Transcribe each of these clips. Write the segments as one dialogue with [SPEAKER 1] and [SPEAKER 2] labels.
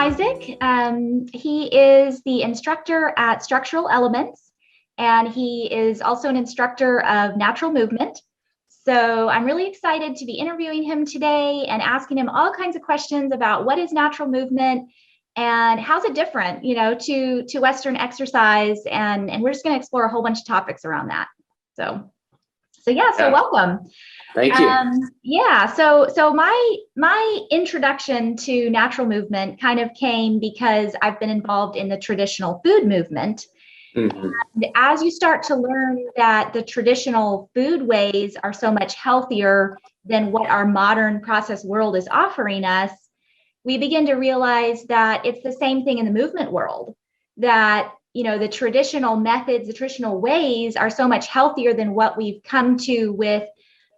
[SPEAKER 1] Isaac. He is the instructor at Structural Elements, and he is also an instructor of natural movement. So I'm really excited to be interviewing him today and asking him all kinds of questions about what is natural movement and how's it different, to Western exercise. And we're just going to explore a whole bunch of topics around that. So welcome.
[SPEAKER 2] Thank you.
[SPEAKER 1] So my introduction to natural movement kind of came because I've been involved in the traditional food movement. Mm-hmm. And as you start to learn that the traditional food ways are so much healthier than what our modern processed world is offering us, we begin to realize that it's the same thing in the movement world, that the traditional methods, the traditional ways are so much healthier than what we've come to with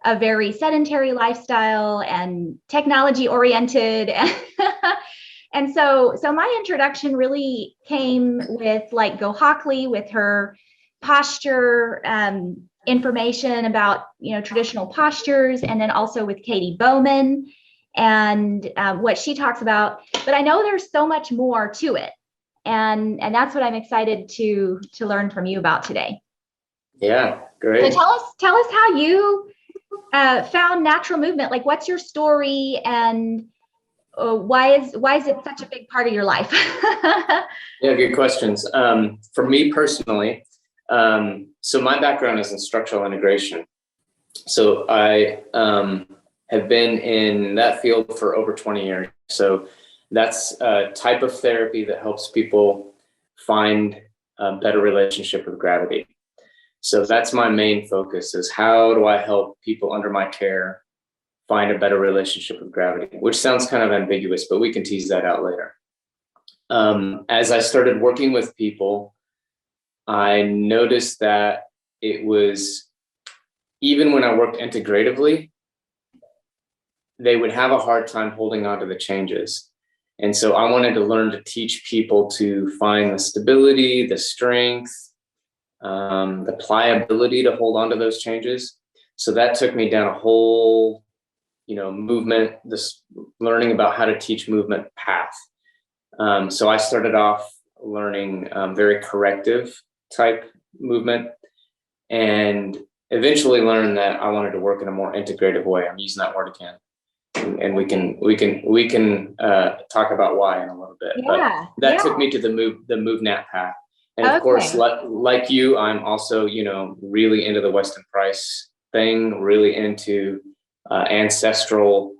[SPEAKER 1] a very sedentary lifestyle and technology oriented. And so my introduction really came with Go Hockley, with her posture information about, traditional postures, and then also with Katie Bowman and what she talks about. But I know there's so much more to it. And that's what I'm excited to learn from you about today.
[SPEAKER 2] Yeah, great.
[SPEAKER 1] So tell us how you found natural movement. Like, what's your story, and why is it such a big part of your life?
[SPEAKER 2] Yeah, good questions. For me personally, so my background is in structural integration. So I have been in that field for over 20 years. So that's a type of therapy that helps people find a better relationship with gravity. So that's my main focus, is how do I help people under my care find a better relationship with gravity, which sounds kind of ambiguous, but we can tease that out later. As I started working with people, I noticed that it was, even when I worked integratively, they would have a hard time holding on to the changes. And so I wanted to learn to teach people to find the stability, the strength, the pliability to hold on to those changes. So that took me down a whole, movement, this learning about how to teach movement path. So I started off learning very corrective type movement, and eventually learned that I wanted to work in a more integrative way. I'm using that word again. And we can talk about why in a little bit.
[SPEAKER 1] Yeah,
[SPEAKER 2] but that took me to the MovNat path. And of course, like you, I'm also, really into the Weston Price thing, really into ancestral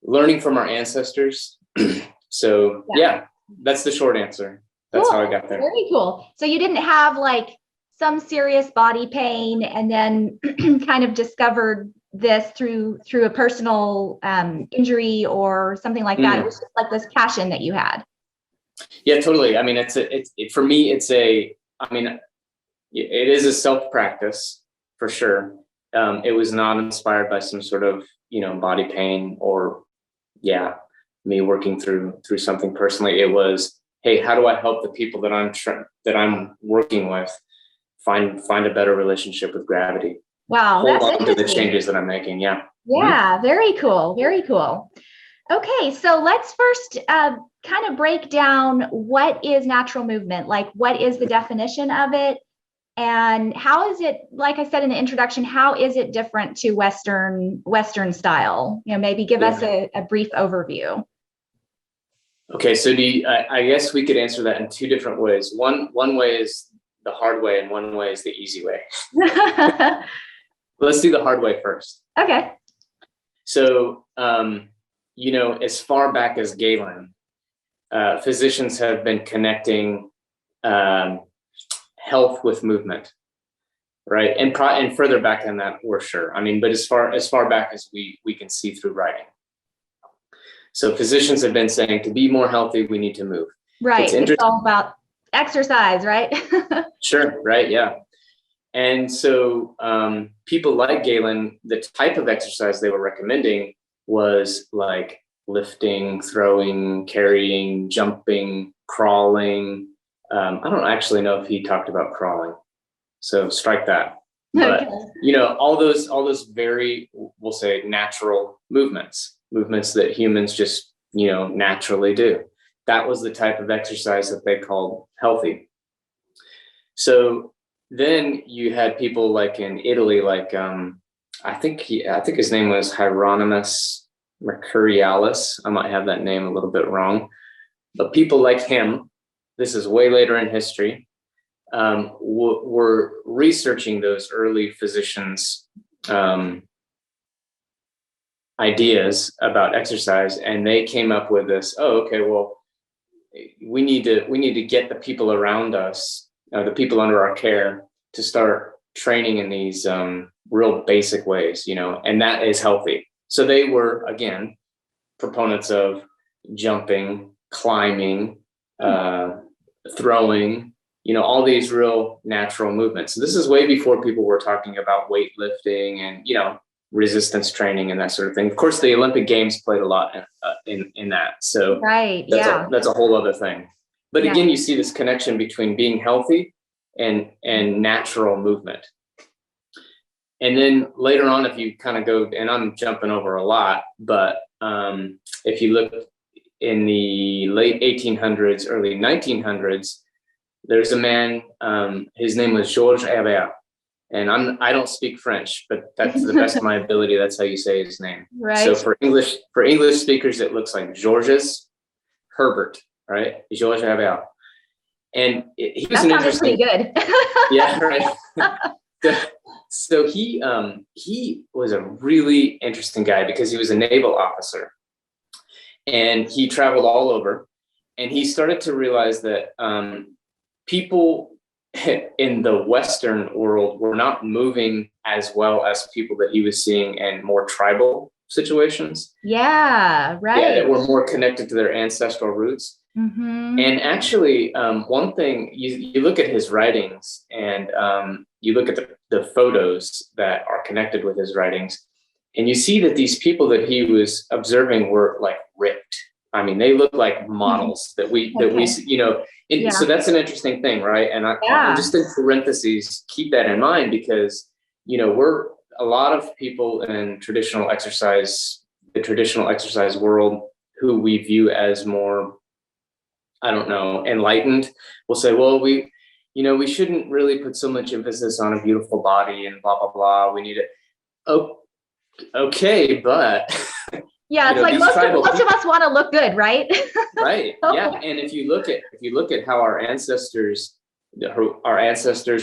[SPEAKER 2] learning from our ancestors. So yeah, that's the short answer. That's
[SPEAKER 1] cool.
[SPEAKER 2] How I got there.
[SPEAKER 1] Very cool. So you didn't have some serious body pain and then kind of discovered this through a personal injury or something like that. It was just this passion that you had.
[SPEAKER 2] Yeah, totally. I mean, for me, it is a self-practice for sure. It was not inspired by some sort of, body pain or me working through something personally. It was, hey, how do I help the people that I'm working with find a better relationship with gravity?
[SPEAKER 1] Wow,
[SPEAKER 2] hold on to the changes that I'm making. Yeah.
[SPEAKER 1] Yeah, very cool. Very cool. Okay, so let's first kind of break down what is natural movement. What is the definition of it? And how is it, like I said in the introduction, how is it different to Western style? Maybe give us a brief overview.
[SPEAKER 2] Okay, so I guess we could answer that in two different ways. One way is the hard way, and one way is the easy way. Let's do the hard way first.
[SPEAKER 1] Okay.
[SPEAKER 2] So, as far back as Galen, physicians have been connecting health with movement, right? And further back than that, we're sure. But as far back as we can see through writing. So physicians have been saying, to be more healthy, we need to move.
[SPEAKER 1] Right. It's all about exercise, right?
[SPEAKER 2] Sure. Right. Yeah. And so people like Galen, the type of exercise they were recommending was like lifting, throwing, carrying, jumping, crawling. I don't actually know if he talked about crawling, so strike that. But all those very, we'll say, natural movements that humans just naturally do. that was the type of exercise that they called healthy. So then you had people like in Italy, like I think his name was Hieronymus Mercurialis. I might have that name a little bit wrong, but people like him, this is way later in history, were researching those early physicians' ideas about exercise, and they came up with this. Oh, okay, well, we need to get the people around us, the people under our care, to start training in these real basic ways, and that is healthy. So they were, again, proponents of jumping, climbing, throwing, all these real natural movements. So this is way before people were talking about weightlifting and, resistance training and that sort of thing. Of course, the Olympic Games played a lot in that. So
[SPEAKER 1] right,
[SPEAKER 2] that's a whole other thing. But again, you see this connection between being healthy and natural movement. And then later on, if you kind of go, and I'm jumping over a lot, but if you look in the late 1800s, early 1900s, there's a man, his name was Georges Herbert. And I don't speak French, but that's to the best of my ability. That's how you say his name.
[SPEAKER 1] Right.
[SPEAKER 2] So for English speakers, it looks like Georges Herbert, right? Georges Herbert. And he was an interesting.
[SPEAKER 1] Pretty good.
[SPEAKER 2] Yeah, right. So he was a really interesting guy because he was a naval officer, and he traveled all over, and he started to realize that people in the Western world were not moving as well as people that he was seeing in more tribal situations.
[SPEAKER 1] Yeah, right.
[SPEAKER 2] Yeah, that were more connected to their ancestral roots.
[SPEAKER 1] Mm-hmm.
[SPEAKER 2] And actually, one thing, you look at his writings, and you look at the photos that are connected with his writings, and you see that these people that he was observing were like ripped. I mean, they look like models that we so that's an interesting thing, right? And I just in parentheses, keep that in mind, because we're a lot of people in the traditional exercise world who we view as more, I don't know, enlightened, will say, well, we shouldn't really put so much emphasis on a beautiful body and blah blah blah. We need it. Oh, okay, but
[SPEAKER 1] yeah, it's like most of us want to look good, right?
[SPEAKER 2] Right. Yeah. And if you look at how our ancestors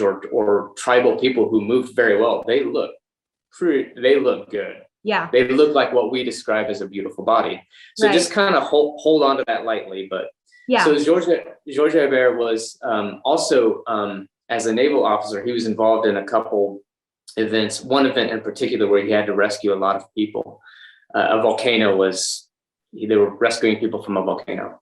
[SPEAKER 2] or tribal people who moved very well, they look good.
[SPEAKER 1] Yeah.
[SPEAKER 2] They look like what we describe as a beautiful body. So just kind of hold on to that lightly. But
[SPEAKER 1] yeah.
[SPEAKER 2] So Georges Herbert was also, as a naval officer, he was involved in a couple events, one event in particular where he had to rescue a lot of people. A volcano they were rescuing people from a volcano.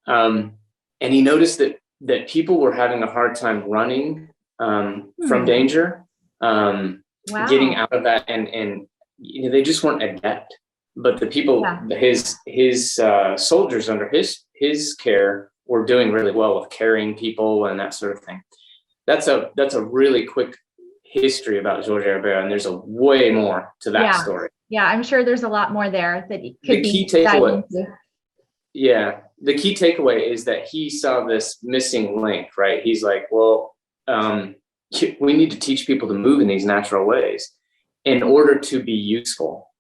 [SPEAKER 2] And he noticed that people were having a hard time running from danger, getting out of that, and they just weren't adept. But the people, his soldiers under his care, were doing really well with carrying people and that sort of thing. That's a really quick history about Georges Herbert, and there's a way more to that story.
[SPEAKER 1] Yeah, I'm sure there's a lot more there that could be
[SPEAKER 2] key takeaway. Yeah, the key takeaway is that he saw this missing link, right? He's like, well, we need to teach people to move in these natural ways in order to be useful.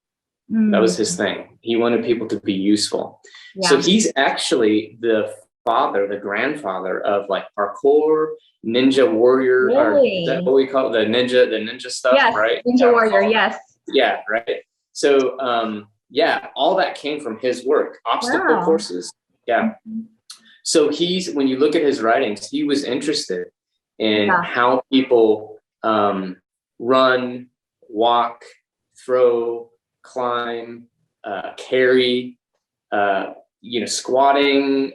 [SPEAKER 2] That was his thing. He wanted people to be useful. Yeah. So he's actually the grandfather of like parkour, ninja warrior, or is that what we call it? The ninja stuff, yes, right?
[SPEAKER 1] Ninja warrior, yes.
[SPEAKER 2] Yeah, right. So all that came from his work. Obstacle courses. Yeah. So when you look at his writings, he was interested in how people run, walk, throw, climb, carry, squatting.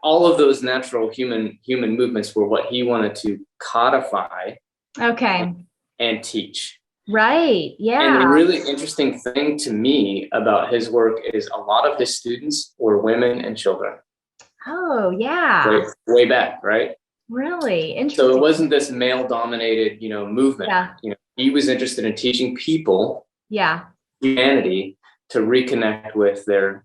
[SPEAKER 2] All of those natural human movements were what he wanted to codify.
[SPEAKER 1] Okay.
[SPEAKER 2] And teach.
[SPEAKER 1] Right. Yeah.
[SPEAKER 2] And the really interesting thing to me about his work is a lot of his students were women and children.
[SPEAKER 1] Oh, yeah.
[SPEAKER 2] Way back, right?
[SPEAKER 1] Really interesting.
[SPEAKER 2] So it wasn't this male-dominated, movement.
[SPEAKER 1] Yeah.
[SPEAKER 2] He was interested in teaching people, humanity, reconnect with their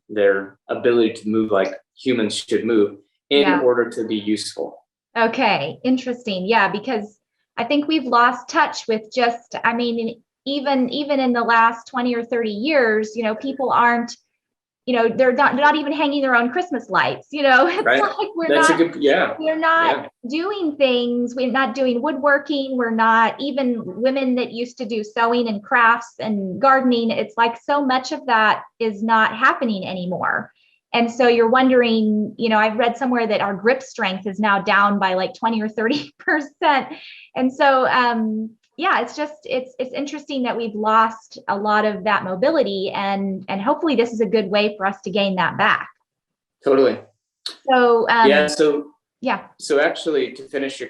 [SPEAKER 2] ability to move like humans should move in order to be useful.
[SPEAKER 1] Okay, interesting. Yeah, because I think we've lost touch with just, I mean, even in the last 20 or 30 years, people aren't, they're not even hanging their own Christmas lights, it's
[SPEAKER 2] right.
[SPEAKER 1] like we're not doing things. We're not doing woodworking. We're not, even women that used to do sewing and crafts and gardening. It's like so much of that is not happening anymore. And so you're wondering, I've read somewhere that our grip strength is now down by like 20 or 30%. And so, it's interesting that we've lost a lot of that mobility, and hopefully this is a good way for us to gain that back.
[SPEAKER 2] Totally.
[SPEAKER 1] So,
[SPEAKER 2] So actually to finish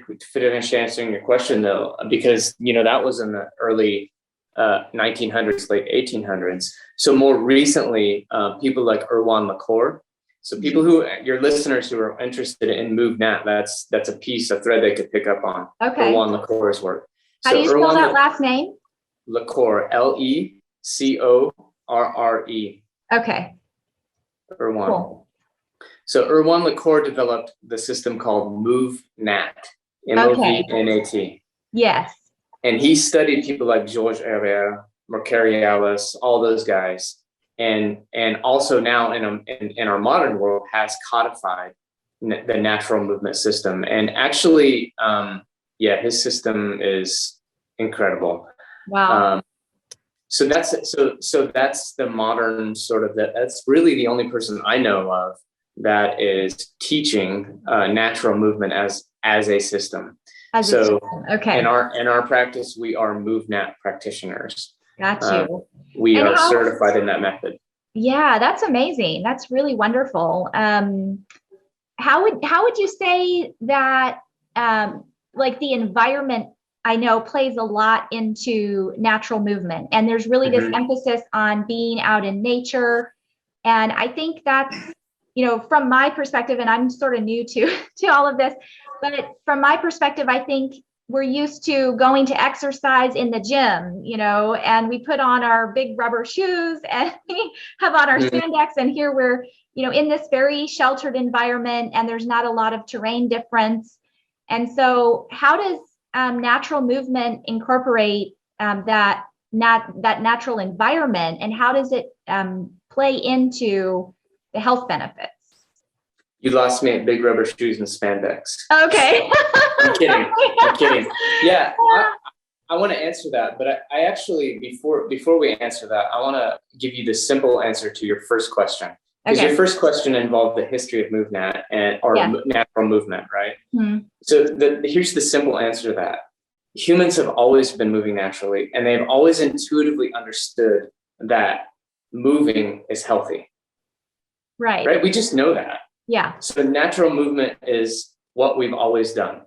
[SPEAKER 2] answering your question though, because, that was in the early 1900s, late 1800s. So more recently, people like Erwan Le Corre. So people your listeners who are interested in MovNat, that's a thread they could pick up on.
[SPEAKER 1] Okay.
[SPEAKER 2] Erwan Le Corre's work.
[SPEAKER 1] How do you spell that last name?
[SPEAKER 2] Le Corre, Lecorre.
[SPEAKER 1] Okay.
[SPEAKER 2] Erwan.
[SPEAKER 1] Cool.
[SPEAKER 2] So Erwan Le Corre developed the system called MovNat, MovNat.
[SPEAKER 1] Yes.
[SPEAKER 2] And he studied people like Georges Herrera, Mercurialis, all those guys, and also now in our modern world has codified the natural movement system. And actually, his system is incredible.
[SPEAKER 1] Wow.
[SPEAKER 2] So that's the modern that's really the only person I know of that is teaching natural movement as a system.
[SPEAKER 1] Okay.
[SPEAKER 2] In our practice, we are MovNat practitioners.
[SPEAKER 1] Got you.
[SPEAKER 2] We are certified in that method.
[SPEAKER 1] Yeah, that's amazing. That's really wonderful. How would you say that like the environment, I know, plays a lot into natural movement, and there's really this emphasis on being out in nature. And I think that's, from my perspective, and I'm sort of new to all of this, but from my perspective, I think we're used to going to exercise in the gym, and we put on our big rubber shoes and we have on our spandex, and here we're, in this very sheltered environment, and there's not a lot of terrain difference. And so how does natural movement incorporate that natural environment, and how does it play into the health benefits?
[SPEAKER 2] You lost me at big rubber shoes and spandex.
[SPEAKER 1] Okay.
[SPEAKER 2] I'm kidding. Yeah, I want to answer that, but I actually, before we answer that, I want to give you the simple answer to your first question. Because your first question involved the history of MovNat or natural movement, right? Mm-hmm. So here's the simple answer to that. Humans have always been moving naturally, and they've always intuitively understood that moving is healthy. Right? We just know that.
[SPEAKER 1] Yeah.
[SPEAKER 2] So natural movement is what we've always done.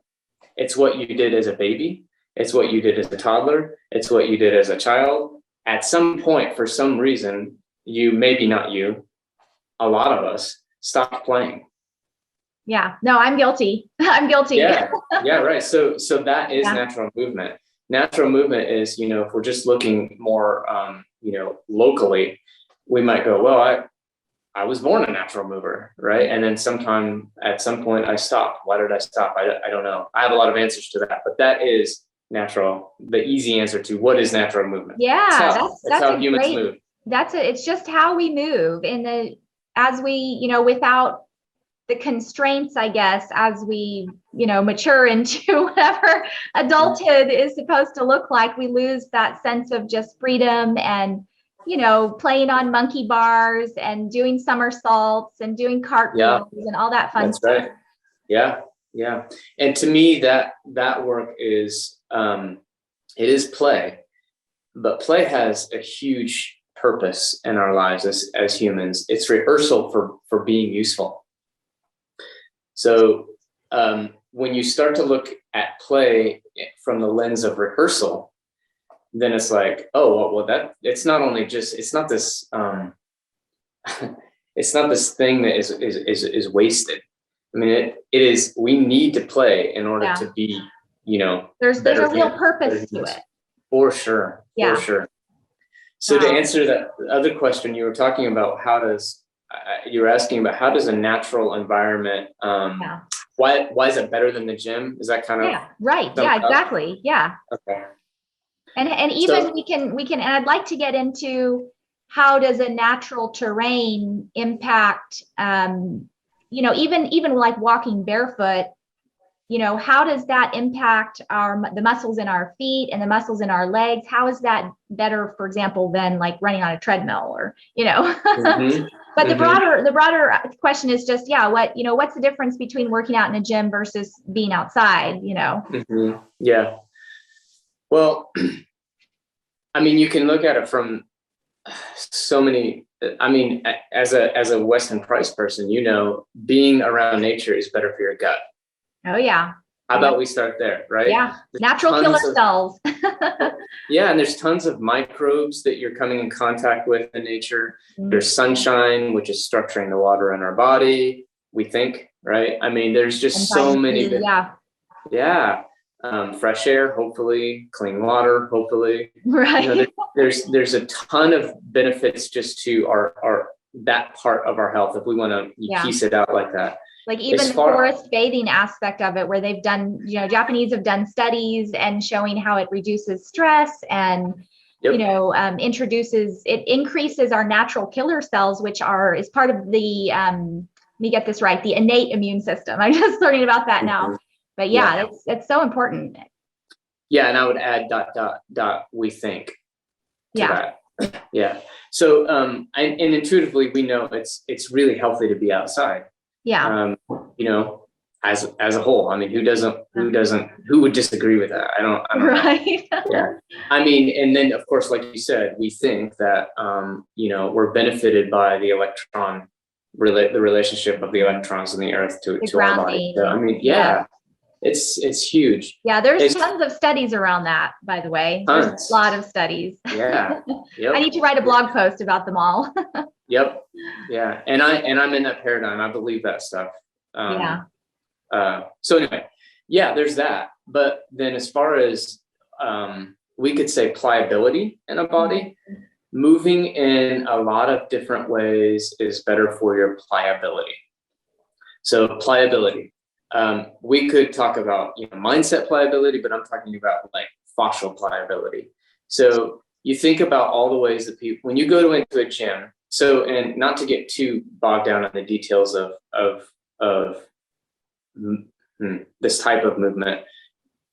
[SPEAKER 2] It's what you did as a baby. It's what you did as a toddler. It's what you did as a child. At some point, for some reason, maybe not you, a lot of us stopped playing.
[SPEAKER 1] Yeah. No, I'm guilty. I'm guilty.
[SPEAKER 2] Yeah. Right. So that is natural movement. Natural movement is, if we're just looking more, locally, we might go, well, I was born a natural mover, right? And then at some point I stopped. Why did I stop? I don't know. I have a lot of answers to that, but that is natural. The easy answer to what is natural movement.
[SPEAKER 1] Yeah,
[SPEAKER 2] that's how humans move.
[SPEAKER 1] It's just how we move as we, without the constraints, I guess, as we, mature into whatever adulthood is supposed to look like, we lose that sense of just freedom and, playing on monkey bars and doing somersaults and doing cartwheels and all that fun stuff.
[SPEAKER 2] Right. Yeah. And to me, that work is, it is play, but play has a huge purpose in our lives as humans. It's rehearsal for being useful. So when you start to look at play from the lens of rehearsal, then it's like, oh, well, it's not this it's not this thing that is wasted. I mean, it is, we need to play in order to be,
[SPEAKER 1] there's a real purpose to it.
[SPEAKER 2] For sure. So to
[SPEAKER 1] Wow.
[SPEAKER 2] answer that other question, you were talking about you were asking about how does a natural environment,
[SPEAKER 1] Yeah.
[SPEAKER 2] why is it better than the gym? Is that kind of
[SPEAKER 1] Yeah. Right.
[SPEAKER 2] summed
[SPEAKER 1] Yeah,
[SPEAKER 2] up?
[SPEAKER 1] exactly. Yeah.
[SPEAKER 2] Okay.
[SPEAKER 1] And even
[SPEAKER 2] So,
[SPEAKER 1] and I'd like to get into how does a natural terrain impact, even like walking barefoot, how does that impact the muscles in our feet and the muscles in our legs? How is that better, for example, than like running on a treadmill or,
[SPEAKER 2] mhm,
[SPEAKER 1] but the
[SPEAKER 2] mhm,
[SPEAKER 1] broader question is just, yeah, what's the difference between working out in a gym versus being outside,
[SPEAKER 2] mhm, yeah. Well, I mean, you can look at it from so many. I mean, as a Weston Price person, being around nature is better for your gut.
[SPEAKER 1] Oh yeah.
[SPEAKER 2] How
[SPEAKER 1] Yeah.
[SPEAKER 2] about we start there, right?
[SPEAKER 1] Yeah.
[SPEAKER 2] There's
[SPEAKER 1] Natural killer
[SPEAKER 2] tons of
[SPEAKER 1] cells.
[SPEAKER 2] Yeah, and there's tons of microbes that you're coming in contact with in nature. There's sunshine, which is structuring the water in our body, we think, right? I mean, there's
[SPEAKER 1] And
[SPEAKER 2] just so
[SPEAKER 1] vitamin
[SPEAKER 2] many.
[SPEAKER 1] D, yeah.
[SPEAKER 2] Yeah. Fresh air, hopefully, clean water, hopefully.
[SPEAKER 1] Right.
[SPEAKER 2] There's a ton of benefits just to our that part of our health if we want to
[SPEAKER 1] Yeah.
[SPEAKER 2] piece it out like that.
[SPEAKER 1] Like even the forest bathing aspect of it, where they've done, Japanese have done studies and showing how it reduces stress and,
[SPEAKER 2] Yep.
[SPEAKER 1] it increases our natural killer cells, which is part of the, let me get this right, the innate immune system. I'm just learning about that now. But yeah, it's so important.
[SPEAKER 2] Yeah, and I would add ... we think to
[SPEAKER 1] Yeah.
[SPEAKER 2] that. Yeah. So and intuitively we know it's really healthy to be outside.
[SPEAKER 1] Yeah.
[SPEAKER 2] As a whole. I mean, who would disagree with that? I don't know.
[SPEAKER 1] Right.
[SPEAKER 2] Yeah. I mean, and then of course, like you said, we think that we're benefited by the the relationship of the electrons in the earth to our body. So I mean, yeah. It's huge.
[SPEAKER 1] Yeah, there's tons of studies around that, by the way.
[SPEAKER 2] Tons.
[SPEAKER 1] There's a lot of studies.
[SPEAKER 2] Yeah. Yep.
[SPEAKER 1] I need to write a blog post about them all.
[SPEAKER 2] Yep. Yeah. And I'm in that paradigm. I believe that stuff.
[SPEAKER 1] Yeah.
[SPEAKER 2] So anyway, yeah, there's that. But then as far as we could say pliability in a body, moving in a lot of different ways is better for your pliability. So pliability. We could talk about mindset pliability, but I'm talking about like fascial pliability. So you think about all the ways that people, when you go into a gym, and not to get too bogged down in the details of this type of movement,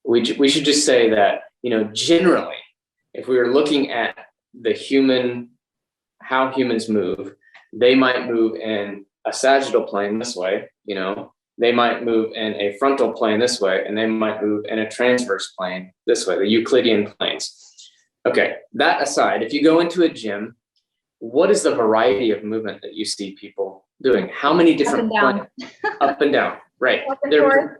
[SPEAKER 2] we should just say that generally, if we were looking at how humans move, they might move in a sagittal plane this way, they might move in a frontal plane this way, and they might move in a transverse plane this way, the Euclidean planes. Okay, that aside, if you go into a gym, what is the variety of movement that you see people doing? How many different
[SPEAKER 1] Up
[SPEAKER 2] up and down, right?
[SPEAKER 1] Up and forth.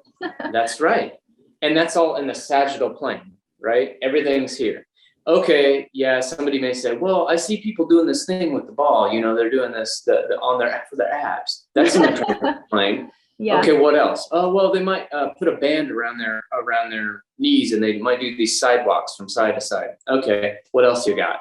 [SPEAKER 2] That's right. And that's all in the sagittal plane, right? Everything's here. Okay, yeah, somebody may say, well, I see people doing this thing with the ball, they're doing this for their abs. That's in the transverse plane.
[SPEAKER 1] Yeah.
[SPEAKER 2] Okay, what else? Oh, well, they might put a band around their knees, and they might do these sidewalks from side to side. Okay, what else you got?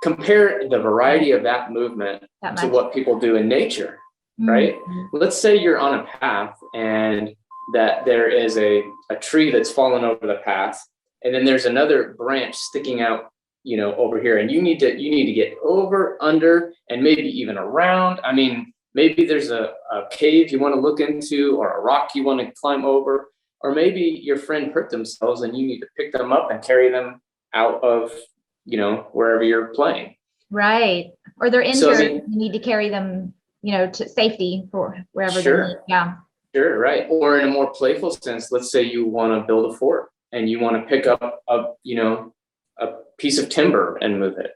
[SPEAKER 2] Compare the variety of that movement to what people do in nature, right? Let's say you're on a path and that there is a tree that's fallen over the path, and then there's another branch sticking out, over here, and you need to get over, under, and maybe even around. I mean, maybe there's a cave you want to look into, or a rock you want to climb over, or maybe your friend hurt themselves and you need to pick them up and carry them out of, wherever you're playing.
[SPEAKER 1] Right. Or they're injured, you need to carry them, to safety for wherever they need. Yeah.
[SPEAKER 2] Sure, right. Or in a more playful sense, let's say you want to build a fort and you want to pick up a piece of timber and move it.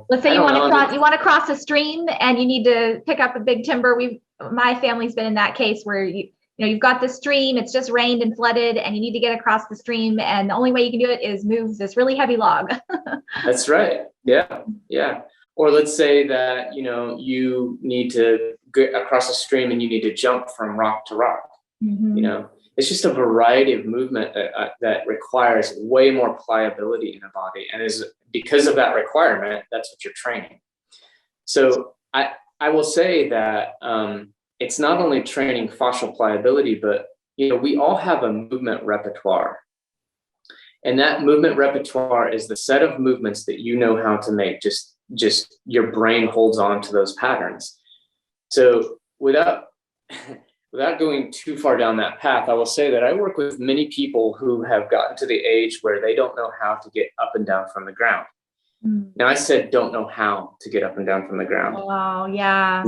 [SPEAKER 1] Let's say you want to cross a stream and you need to pick up a big timber. My family's been in that case where you've got the stream, it's just rained and flooded, and you need to get across the stream, and the only way you can do it is move this really heavy log.
[SPEAKER 2] That's right. Yeah. Yeah. Or let's say that you need to get across a stream and you need to jump from rock to rock. it's just a variety of movement that requires way more pliability in the body. And is because of that requirement, that's what you're training. So I will say that it's not only training fascial pliability, but we all have a movement repertoire. And that movement repertoire is the set of movements that you know how to make. Just your brain holds on to those patterns. So without going too far down that path, I will say that I work with many people who have gotten to the age where they don't know how to get up and down from the ground. Now, I said don't know how to get up and down from the ground.
[SPEAKER 1] Oh, yeah.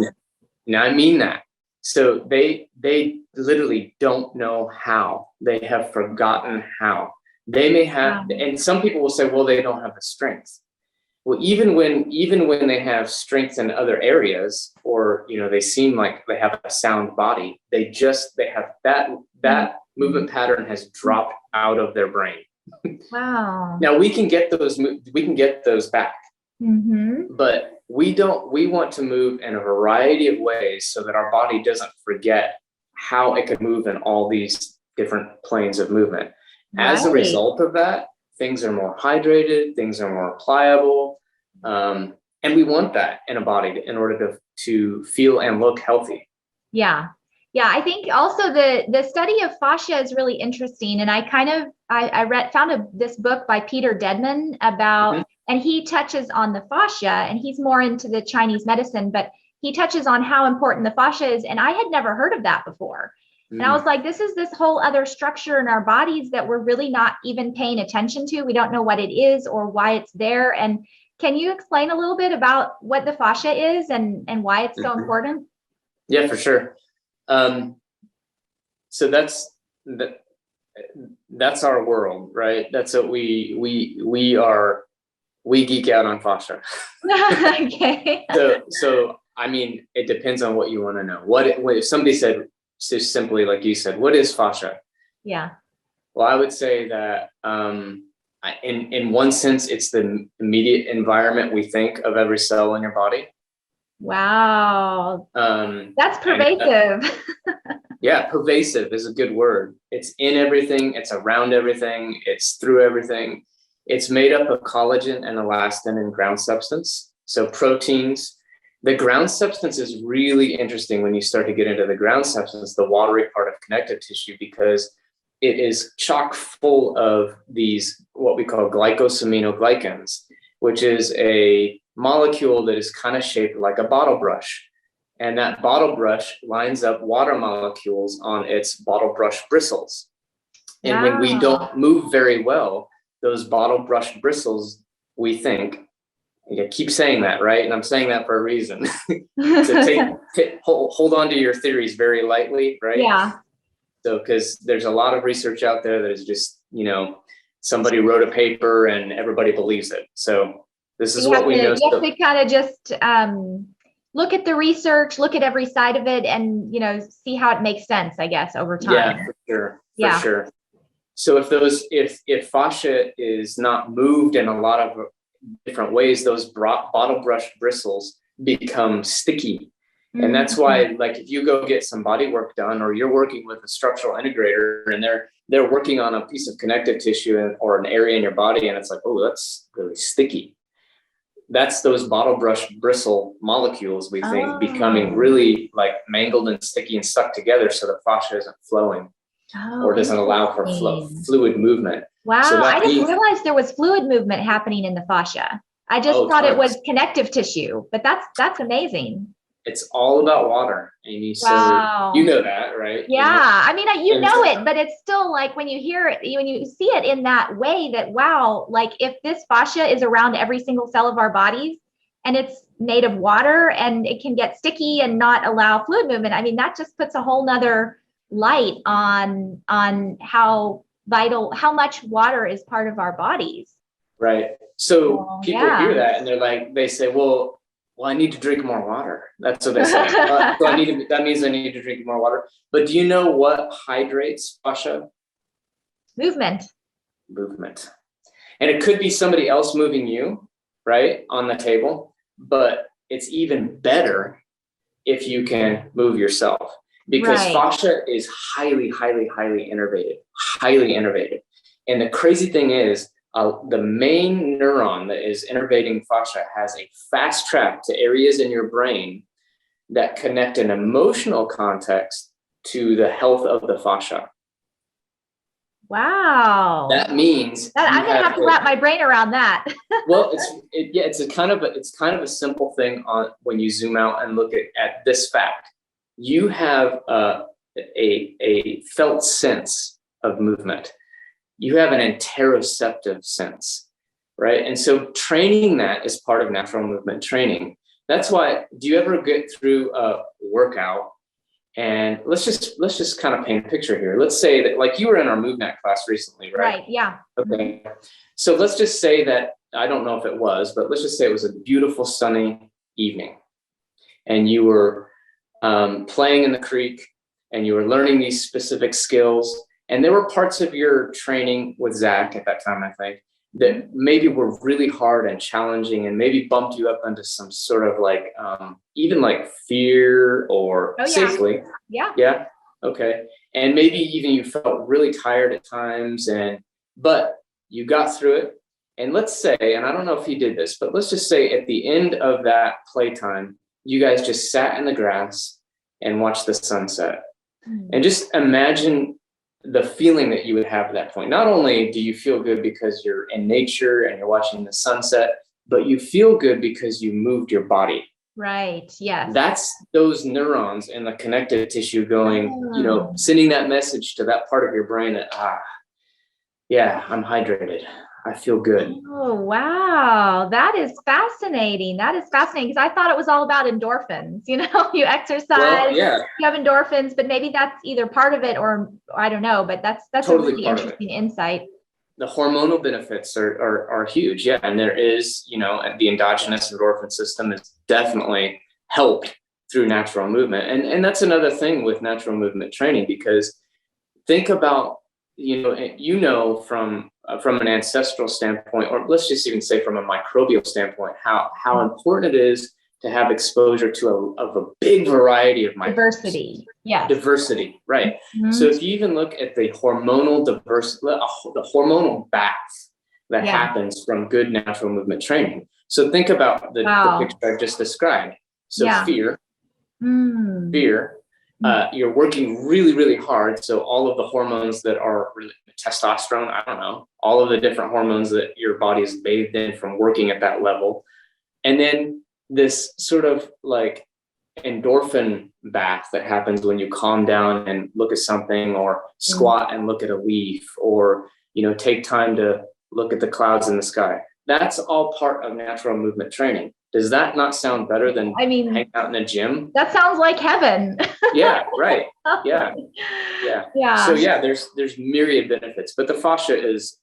[SPEAKER 2] Now, I mean that. So they literally don't know how. They have forgotten how. They may have, and some people will say, well, they don't have the strength. Well, even when they have strength in other areas, or they seem like they have a sound body, they have that movement pattern has dropped out of their brain.
[SPEAKER 1] Wow.
[SPEAKER 2] Now we can get those back, but we want to move in a variety of ways so that our body doesn't forget how it can move in all these different planes of movement. As a result of that, things are more hydrated, things are more pliable, and we want that in a body in order to feel and look healthy.
[SPEAKER 1] Yeah. I think also the study of fascia is really interesting, and I found this book by Peter Deadman about, and he touches on the fascia, and he's more into the Chinese medicine, but he touches on how important the fascia is, and I had never heard of that before. And I was like, this is this whole other structure in our bodies that we're really not even paying attention to. We don't know what it is or why it's there. And can you explain a little bit about what the fascia is and why it's so important?
[SPEAKER 2] Yeah, for sure. So that's our world, right? That's what we geek out on fascia.
[SPEAKER 1] Okay.
[SPEAKER 2] So I mean, it depends on what you want to know. What if somebody said, just simply like you said, what is fascia?
[SPEAKER 1] Yeah.
[SPEAKER 2] Well, I would say that in one sense, it's the immediate environment we think of every cell in your body.
[SPEAKER 1] Wow. That's pervasive.
[SPEAKER 2] Yeah, pervasive is a good word. It's in everything. It's around everything. It's through everything. It's made up of collagen and elastin and ground substance. So proteins. The ground substance is really interesting when you start to get into the ground substance, the watery part of connective tissue, because it is chock full of these, what we call glycosaminoglycans, which is a molecule that is kind of shaped like a bottle brush. And that bottle brush lines up water molecules on its bottle brush bristles. And when we don't move very well, those bottle brush bristles, we think, I keep saying that, right? And I'm saying that for a reason. So hold on to your theories very lightly, right?
[SPEAKER 1] Yeah.
[SPEAKER 2] So, because there's a lot of research out there that is just, somebody wrote a paper and everybody believes it. So this is what we know.
[SPEAKER 1] You have to kind of just look at the research, look at every side of it, and see how it makes sense, I guess, over time.
[SPEAKER 2] Yeah, for sure. So if fascia is not moved in a lot of different ways, those bottle brush bristles become sticky. And that's why, like, if you go get some body work done, or you're working with a structural integrator and they're working on a piece of connective tissue or an area in your body, and it's like, oh, that's really sticky. That's those bottle brush bristle molecules, we think, becoming really like mangled and sticky and stuck together, so the fascia isn't flowing or doesn't allow for fluid movement.
[SPEAKER 1] Wow,
[SPEAKER 2] so
[SPEAKER 1] I didn't realize there was fluid movement happening in the fascia. I just thought it was connective tissue, but that's amazing.
[SPEAKER 2] It's all about water, Amy. So you know that, right?
[SPEAKER 1] Yeah, I mean, you know it, but it's still like when you hear it, when you see it in that way, that wow, like if this fascia is around every single cell of our bodies and it's made of water and it can get sticky and not allow fluid movement, I mean, that just puts a whole nother light on how vital, how much water is part of our bodies.
[SPEAKER 2] Right. So people hear that and they say, well, I need to drink more water. That's what they say. So that means I need to drink more water. But do you know what hydrates fascia?
[SPEAKER 1] Movement.
[SPEAKER 2] And it could be somebody else moving you, right, on the table. But it's even better if you can move yourself. because
[SPEAKER 1] Right.
[SPEAKER 2] fascia is highly, highly, highly innervated. And the crazy thing is, the main neuron that is innervating fascia has a fast track to areas in your brain that connect an emotional context to the health of the fascia.
[SPEAKER 1] Wow.
[SPEAKER 2] That means
[SPEAKER 1] That, I'm gonna have to wrap my brain around that.
[SPEAKER 2] well, it's kind of a simple thing on when you zoom out and look at this fact. You have a felt sense of movement. You have an interoceptive sense, right? And so training that is part of natural movement training. That's why, do you ever get through a workout and let's just kind of paint a picture here. Let's say that, like, you were in our MoveNet class recently, right?
[SPEAKER 1] Right, yeah.
[SPEAKER 2] Okay. So let's just say that, I don't know if it was, but let's just say it was a beautiful sunny evening and you were playing in the creek and you were learning these specific skills. And there were parts of your training with Zach at that time, I think, that maybe were really hard and challenging and maybe bumped you up into some sort of like, even like fear or safely.
[SPEAKER 1] Yeah.
[SPEAKER 2] Yeah. Okay. And maybe even you felt really tired at times, but you got through it. And let's say, and I don't know if he did this, but let's just say at the end of that playtime, you guys just sat in the grass and watched the sunset. And just imagine the feeling that you would have at that point. Not only do you feel good because you're in nature and you're watching the sunset, but you feel good because you moved your body.
[SPEAKER 1] Right. Yes.
[SPEAKER 2] That's those neurons in the connective tissue going, sending that message to that part of your brain that, yeah, I'm hydrated. I feel good.
[SPEAKER 1] Oh, wow. That is fascinating. Because I thought it was all about endorphins. You exercise, you have endorphins, but maybe that's either part of it or I don't know, but that's totally a really interesting insight.
[SPEAKER 2] The hormonal benefits are huge. Yeah. And there is, the endogenous endorphin system is definitely helped through natural movement. And that's another thing with natural movement training, because think about, from an ancestral standpoint, or let's just even say from a microbial standpoint, how important it is to have exposure to a big variety of
[SPEAKER 1] diversity. Yeah.
[SPEAKER 2] Diversity, right. Mm-hmm. So if you even look at the hormonal diversity, the hormonal bath that happens from good natural movement training. So think about the picture I just described. So fear, you're working really, really hard. So all of the hormones that are really testosterone, I don't know, all of the different hormones that your body is bathed in from working at that level. And then this sort of like endorphin bath that happens when you calm down and look at something, or squat and look at a leaf, or, take time to look at the clouds in the sky. That's all part of natural movement training. Does that not sound better than hanging out in the gym?
[SPEAKER 1] That sounds like heaven.
[SPEAKER 2] Yeah, right. Yeah. So there's myriad benefits, but the fascia is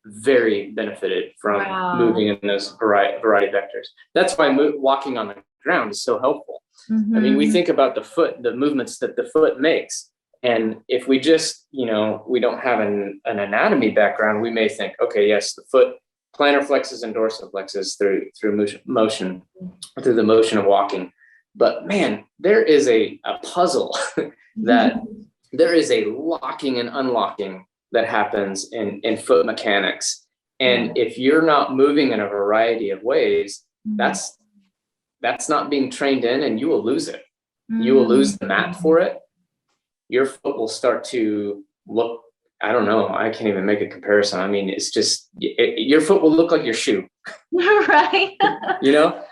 [SPEAKER 2] very benefited from moving in those variety vectors. That's why walking on the ground is so helpful. Mm-hmm. I mean, we think about the foot, the movements that the foot makes. And if we just, we don't have an anatomy background, we may think, okay, yes, the foot plantar flexes and dorsiflexes through motion, through the motion of walking. But man, there is a puzzle that there is a locking and unlocking that happens in foot mechanics. And if you're not moving in a variety of ways, that's not being trained in, and you will lose it. You will lose the map for it. Your foot will start to look, I don't know, I can't even make a comparison. I mean, it's just, your foot will look like your shoe.
[SPEAKER 1] Right. Yeah.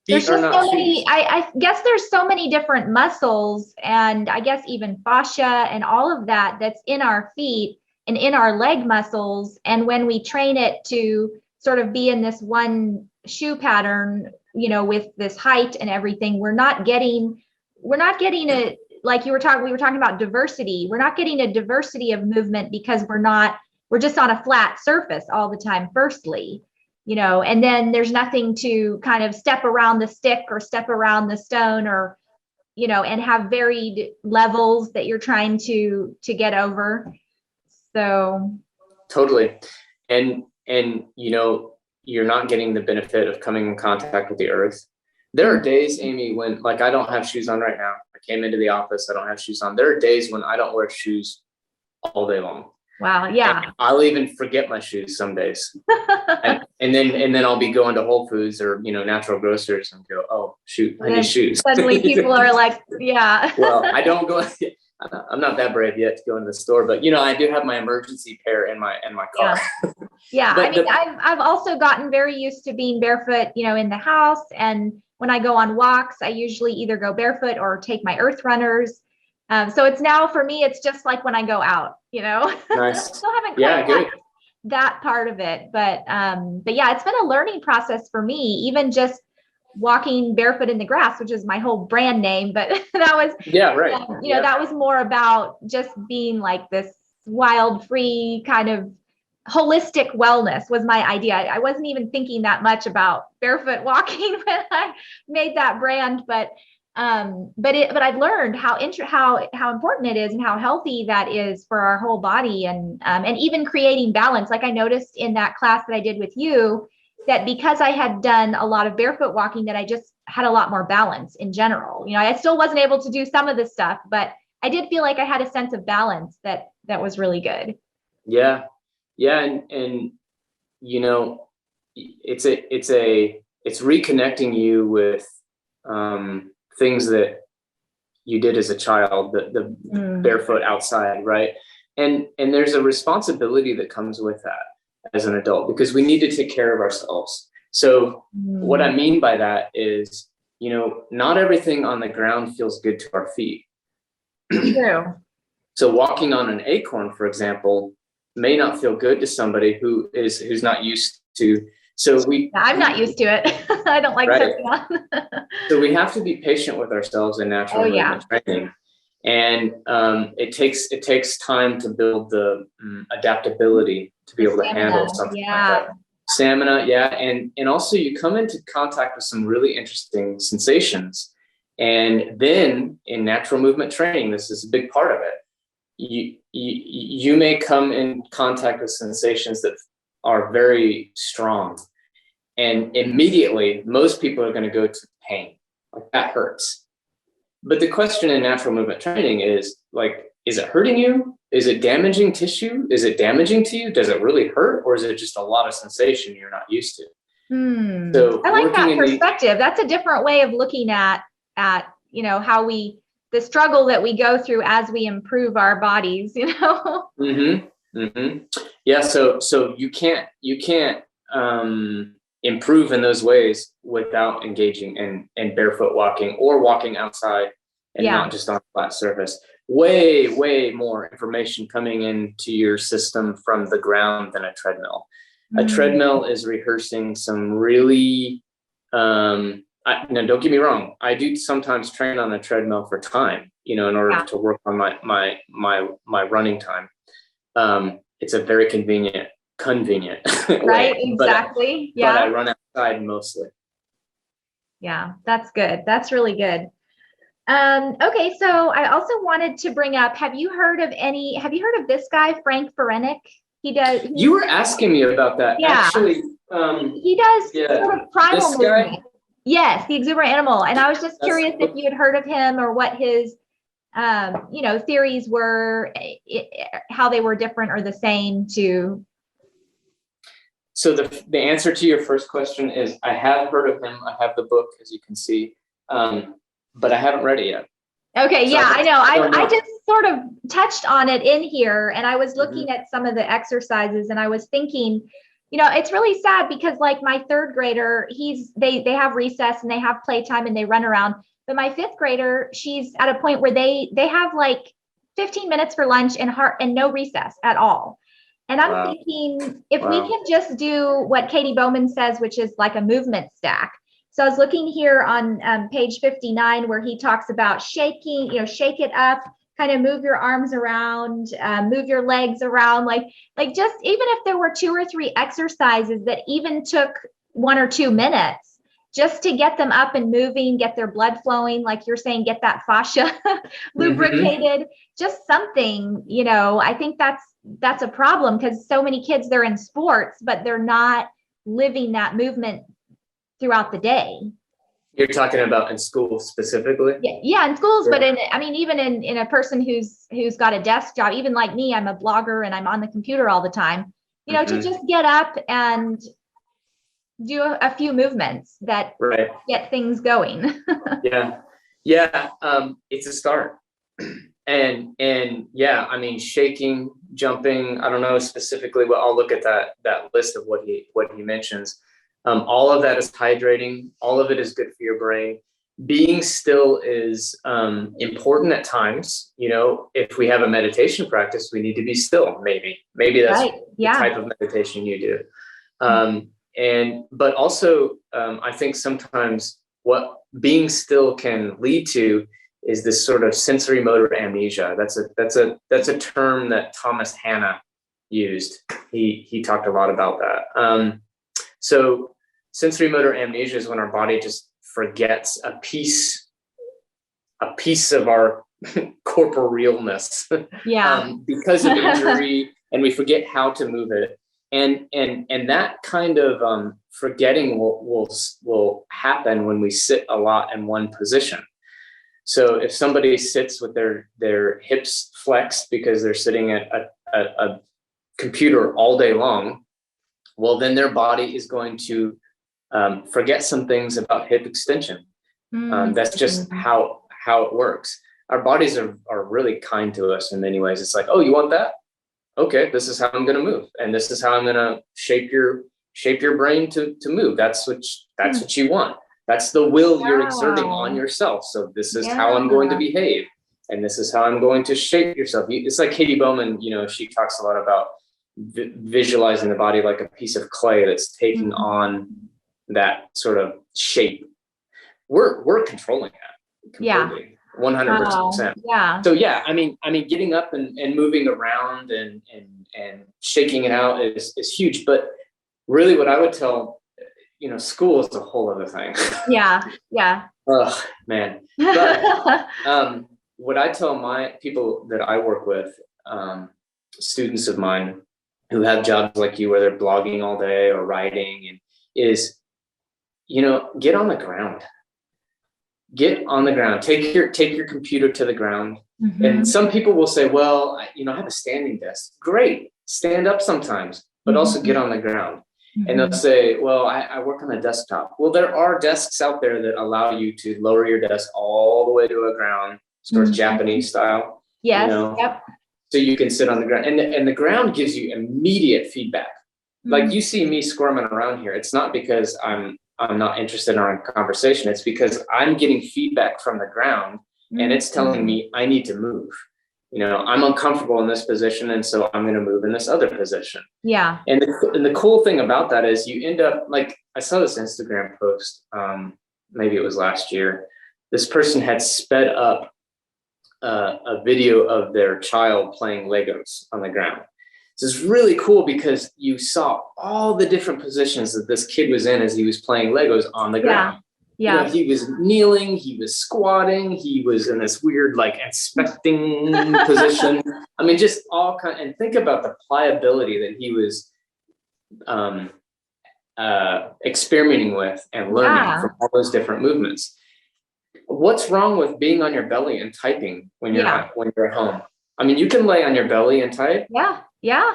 [SPEAKER 1] There's just so many, I guess there's so many different muscles, and I guess even fascia and all of that's in our feet and in our leg muscles. And when we train it to sort of be in this one shoe pattern, with this height and everything, we're not getting a, like we were talking about diversity. We're not getting a diversity of movement because we're just on a flat surface all the time, firstly. And then there's nothing to kind of step around the stick or step around the stone, or, and have varied levels that you're trying to get over. So. Totally.
[SPEAKER 2] And, you're not getting the benefit of coming in contact with the earth. There are days, Amy, when, like, I don't have shoes on right now. I came into the office, I don't have shoes on. There are days when I don't wear shoes all day long.
[SPEAKER 1] Wow. Yeah.
[SPEAKER 2] And I'll even forget my shoes some days. and then I'll be going to Whole Foods or, Natural Grocers and go, oh, shoot, I need shoes.
[SPEAKER 1] Suddenly people are like, yeah.
[SPEAKER 2] Well, I don't go, I'm not that brave yet to go into the store, but I do have my emergency pair in my car.
[SPEAKER 1] Yeah. I mean, I've also gotten very used to being barefoot, in the house. And when I go on walks, I usually either go barefoot or take my earth runners. So it's now for me, it's just like when I go out,
[SPEAKER 2] Nice.
[SPEAKER 1] Still haven't quite
[SPEAKER 2] good.
[SPEAKER 1] that part of it, but yeah, it's been a learning process for me, even just walking barefoot in the grass, which is my whole brand name, but that was,
[SPEAKER 2] right.
[SPEAKER 1] That was more about just being like this wild, free kind of holistic wellness was my idea. I wasn't even thinking that much about barefoot walking when I made that brand, but I've learned how important it is and how healthy that is for our whole body, and even creating balance. Like I noticed in that class that I did with you, that because I had done a lot of barefoot walking, that I just had a lot more balance in general. I still wasn't able to do some of this stuff, but I did feel like I had a sense of balance that was really good.
[SPEAKER 2] Yeah. And it's reconnecting you with things that you did as a child, the barefoot outside, right? And there's a responsibility that comes with that as an adult, because we need to take care of ourselves. So what I mean by that is, not everything on the ground feels good to our feet.
[SPEAKER 1] True.
[SPEAKER 2] So walking on an acorn, for example, may not feel good to somebody who's not used to. So
[SPEAKER 1] I'm not used to it. I don't like stepping on.
[SPEAKER 2] So we have to be patient with ourselves in natural movement training. And it takes time to build the adaptability to be able to handle something like that. Stamina, and also you come into contact with some really interesting sensations. And then in natural movement training, this is a big part of it. You may come in contact with sensations that are very strong, and immediately most people are going to go to pain. Like that hurts. But the question in natural movement training is like, is it hurting you? Is it damaging tissue? Is it damaging to you? Does it really hurt? Or is it just a lot of sensation you're not used to? So
[SPEAKER 1] I like that perspective. That's a different way of looking at how the struggle that we go through as we improve our bodies,
[SPEAKER 2] Yeah. So you can't improve in those ways without engaging in barefoot walking or walking outside and not just on a flat surface. Way more information coming into your system from the ground than a treadmill. A treadmill is rehearsing some really, no, don't get me wrong. I do sometimes train on a treadmill for time, in order to work on my running time. It's a very convenient
[SPEAKER 1] right
[SPEAKER 2] way,
[SPEAKER 1] exactly.
[SPEAKER 2] but I run outside mostly.
[SPEAKER 1] Yeah, that's good. That's really good. Okay, so I also wanted to bring up, have you heard of this guy, Frank Ferenik?
[SPEAKER 2] You were asking me about that. Actually,
[SPEAKER 1] he does sort of primal movement.
[SPEAKER 2] Guy?
[SPEAKER 1] Yes, the exuberant animal. And I was just curious if you had heard of him or what his theories were, how they were different or the same to.
[SPEAKER 2] So the answer to your first question is I have heard of him. I have the book, as you can see, but I haven't read it yet.
[SPEAKER 1] Okay, so I know. I just sort of touched on it in here, and I was looking at some of the exercises, and I was thinking, it's really sad because like my third grader, they have recess and they have playtime and they run around. But my fifth grader, she's at a point where they have like 15 minutes for lunch and no recess at all. And I'm thinking if we can just do what Katie Bowman says, which is like a movement stack. So I was looking here on page 59 where he talks about shaking, shake it up, kind of move your arms around, move your legs around, like just even if there were 2 or 3 exercises that even took 1 or 2 minutes just to get them up and moving, get their blood flowing, like you're saying, get that fascia lubricated, just something, I think that's a problem because so many kids, they're in sports, but they're not living that movement throughout the day.
[SPEAKER 2] You're talking about in school specifically?
[SPEAKER 1] Yeah, in schools,
[SPEAKER 2] Yeah.
[SPEAKER 1] but I mean, even in a person who's got a desk job, even like me, I'm a blogger and I'm on the computer all the time, you know, to just get up and do a few movements that
[SPEAKER 2] Right.
[SPEAKER 1] get things going.
[SPEAKER 2] Yeah. It's a start. And yeah, I mean, shaking, jumping, I don't know specifically what, I'll look at that list of what he mentions. All of that is hydrating. All of it is good for your brain. Being still is important at times. You know, if we have a meditation practice, we need to be still. Maybe that's
[SPEAKER 1] Right. Yeah.
[SPEAKER 2] the type of meditation you do. But also, I think sometimes what being still can lead to is this sort of sensory motor amnesia. That's a term that Thomas Hanna used. He talked a lot about that. So sensory motor amnesia is when our body just forgets a piece of our corporealness because of injury, and we forget how to move it. And that kind of forgetting will happen when we sit a lot in one position. So if somebody sits with their hips flexed because they're sitting at a computer all day long, well, then their body is going to forget some things about hip extension. That's just how it works. Our bodies are really kind to us in many ways. It's like, oh, you want that? Okay, this is how I'm going to move, and this is how I'm going to shape your brain to move. That's what you want. That's the will you're exerting on yourself. So this is how I'm going to behave, and this is how I'm going to shape yourself. It's like Katie Bowman, you know, she talks a lot about visualizing the body like a piece of clay that's taking on that sort of shape. We're controlling that completely, 100%.
[SPEAKER 1] Yeah.
[SPEAKER 2] So yeah, I mean, getting up and moving around and shaking it out is huge. But really, what I would tell, you know, school is a whole other thing.
[SPEAKER 1] Yeah.
[SPEAKER 2] Oh man. But what I tell my people that I work with, students of mine who have jobs like you where they're blogging all day or writing, and is, you know, get on the ground. Get on the ground. Take your computer to the ground. And some people will say, well, I have a standing desk. Great. Stand up sometimes, but also get on the ground. And they'll say, well, I work on a desktop. Well, there are desks out there that allow you to lower your desk all the way to a ground, sort of Japanese style.
[SPEAKER 1] Yes.
[SPEAKER 2] You know? So you can sit on the ground, and the ground gives you immediate feedback. Like you see me squirming around here. It's not because I'm not interested in our conversation. It's because I'm getting feedback from the ground, and it's telling me I need to move. You know, I'm uncomfortable in this position, and so I'm going to move in this other position. Yeah. And the cool thing about that is you end up, like, I saw this Instagram post, maybe it was last year. This person had sped up a video of their child playing Legos on the ground. So it's really cool because you saw all the different positions that this kid was in as he was playing Legos on the ground. Yeah. You know, he was kneeling, he was squatting, he was in this weird, like, inspecting position. I mean, just all kind. And think about the pliability that he was experimenting with and learning from all those different movements. What's wrong with being on your belly and typing when you're at home? I mean, you can lay on your belly and type. Yeah.